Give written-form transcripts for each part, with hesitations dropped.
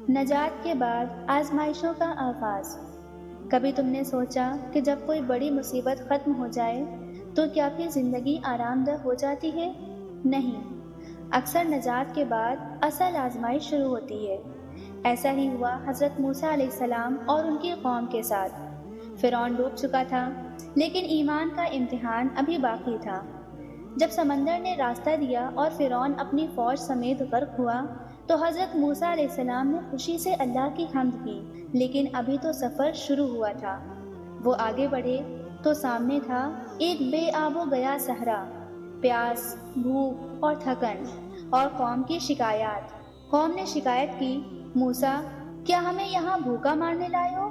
نجات کے بعد آزمائشوں کا آغاز۔ کبھی تم نے سوچا کہ جب کوئی بڑی مصیبت ختم ہو جائے تو کیا پھر زندگی آرام دہ ہو جاتی ہے؟ نہیں، اکثر نجات کے بعد اصل آزمائش شروع ہوتی ہے۔ ایسا ہی ہوا حضرت موسیٰ علیہ السلام اور ان کی قوم کے ساتھ۔ فرعون ڈوب چکا تھا، لیکن ایمان کا امتحان ابھی باقی تھا۔ جب سمندر نے راستہ دیا اور فرعون اپنی فوج سمیت غرق ہوا تو حضرت موسیٰ علیہ السلام نے خوشی سے اللہ کی حمد کی، لیکن ابھی تو سفر شروع ہوا تھا۔ وہ آگے بڑھے تو سامنے تھا ایک بے آب و گیا صحرا، پیاس، بھوک اور تھکن، اور قوم کی شکایات۔ قوم نے شکایت کی، موسیٰ، کیا ہمیں یہاں بھوکا مارنے لائے ہو؟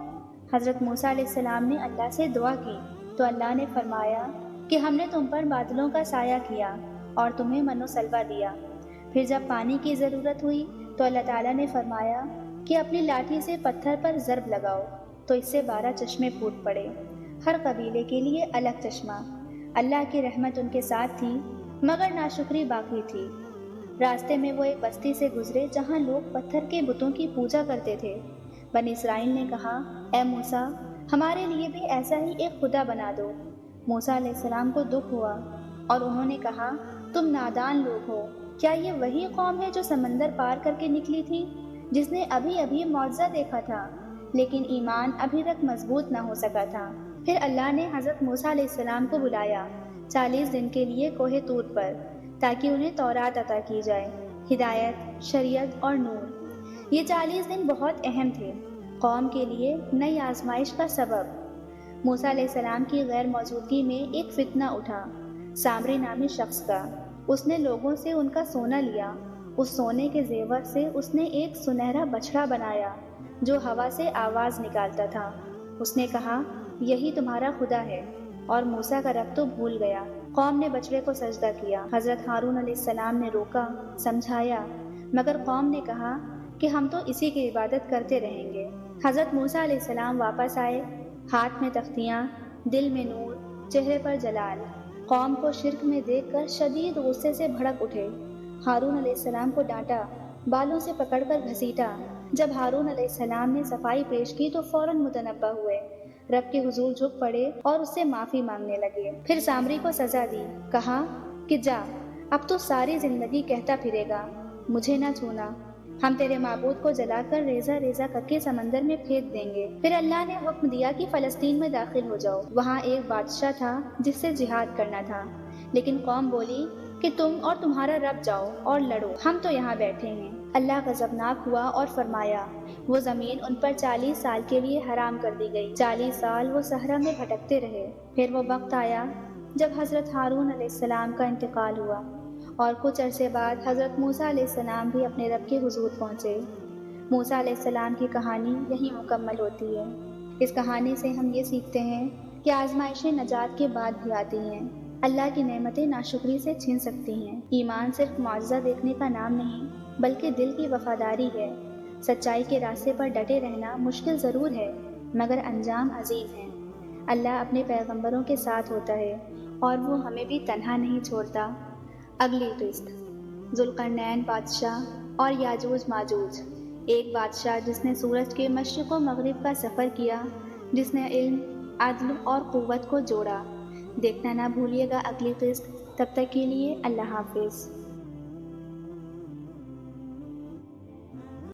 حضرت موسیٰ علیہ السلام نے اللہ سے دعا کی تو اللہ نے فرمایا کہ ہم نے تم پر بادلوں کا سایہ کیا اور تمہیں من و سلوہ دیا۔ پھر جب پانی کی ضرورت ہوئی تو اللہ تعالیٰ نے فرمایا کہ اپنی لاٹھی سے پتھر پر ضرب لگاؤ تو اس سے 12 چشمے پھوٹ پڑے، ہر قبیلے کے لیے الگ چشمہ۔ اللہ کی رحمت ان کے ساتھ تھی، مگر ناشکری باقی تھی۔ راستے میں وہ ایک بستی سے گزرے جہاں لوگ پتھر کے بتوں کی پوجا کرتے تھے۔ بنی اسرائیل نے کہا، اے موسیٰ، ہمارے لیے بھی ایسا ہی ایک خدا بنا دو۔ موسیٰ علیہ السلام کو دکھ ہوا اور انہوں نے کہا، تم نادان لوگ ہو، کیا یہ وہی قوم ہے جو سمندر پار کر کے نکلی تھی، جس نے ابھی ابھی معجزہ دیکھا تھا لیکن ایمان ابھی تک مضبوط نہ ہو سکا تھا؟ پھر اللہ نے حضرت موسیٰ علیہ السلام کو بلایا 40 دن کے لیے کوہ طور پر، تاکہ انہیں تورات عطا کی جائے، ہدایت، شریعت اور نور۔ یہ 40 دن بہت اہم تھے، قوم کے لیے نئی آزمائش کا سبب۔ موسیٰ علیہ السلام کی غیر موجودگی میں ایک فتنہ اٹھا، سامری نامی شخص کا۔ اس نے لوگوں سے ان کا سونا لیا۔ اس سونے کے زیور سے اس نے ایک سنہرا بچھڑا بنایا جو ہوا سے آواز نکالتا تھا۔ اس نے کہا، یہی تمہارا خدا ہے، اور موسیٰ کا رب تو بھول گیا۔ قوم نے بچڑے کو سجدہ کیا۔ حضرت ہارون علیہ السلام نے روکا، سمجھایا، مگر قوم نے کہا کہ ہم تو اسی کی عبادت کرتے رہیں گے۔ حضرت موسیٰ علیہ السلام واپس آئے، ہاتھ میں تختیاں، دل میں نور، چہرے پر جلال۔ قوم کو شرک میں دیکھ کر شدید غصے سے بھڑک اٹھے۔ ہارون علیہ السلام کو ڈانٹا، بالوں سے پکڑ کر گھسیٹا۔ جب ہارون علیہ السلام نے صفائی پیش کی تو فوراً متنبہ ہوئے، رب کے حضور جھک پڑے اور اس سے معافی مانگنے لگے۔ پھر سامری کو سزا دی، کہا کہ جا، اب تو ساری زندگی کہتا پھرے گا، مجھے نہ چھونا، ہم تیرے معبود کو جلا کر ریزہ ریزہ کر کے سمندر میں پھینک دیں گے۔ پھر اللہ نے حکم دیا کہ فلسطین میں داخل ہو جاؤ۔ وہاں ایک بادشاہ تھا جس سے جہاد کرنا تھا، لیکن قوم بولی کہ تم اور تمہارا رب جاؤ اور لڑو، ہم تو یہاں بیٹھے ہیں۔ اللہ غضبناک ہوا اور فرمایا، وہ زمین ان پر 40 سال کے لیے حرام کر دی گئی۔ 40 سال وہ صحرا میں بھٹکتے رہے۔ پھر وہ وقت آیا جب حضرت ہارون علیہ السلام کا انتقال ہوا، اور کچھ عرصے بعد حضرت موسیٰ علیہ السلام بھی اپنے رب کے حضور پہنچے۔ موسیٰ علیہ السلام کی کہانی یہیں مکمل ہوتی ہے۔ اس کہانی سے ہم یہ سیکھتے ہیں کہ آزمائشیں نجات کے بعد بھی آتی ہیں۔ اللہ کی نعمتیں ناشکری سے چھن سکتی ہیں۔ ایمان صرف معجزہ دیکھنے کا نام نہیں، بلکہ دل کی وفاداری ہے۔ سچائی کے راستے پر ڈٹے رہنا مشکل ضرور ہے، مگر انجام عظیم ہے۔ اللہ اپنے پیغمبروں کے ساتھ ہوتا ہے، اور وہ ہمیں بھی تنہا نہیں چھوڑتا۔ اگلی قسط، ذوالقرنین بادشاہ اور یاجوج ماجوج۔ ایک بادشاہ جس نے سورج کے مشرق و مغرب کا سفر کیا، جس نے علم، عدل اور قوت کو جوڑا۔ دیکھنا نہ بھولیے گا اگلی قسط۔ تب تک کے لیے اللہ حافظ۔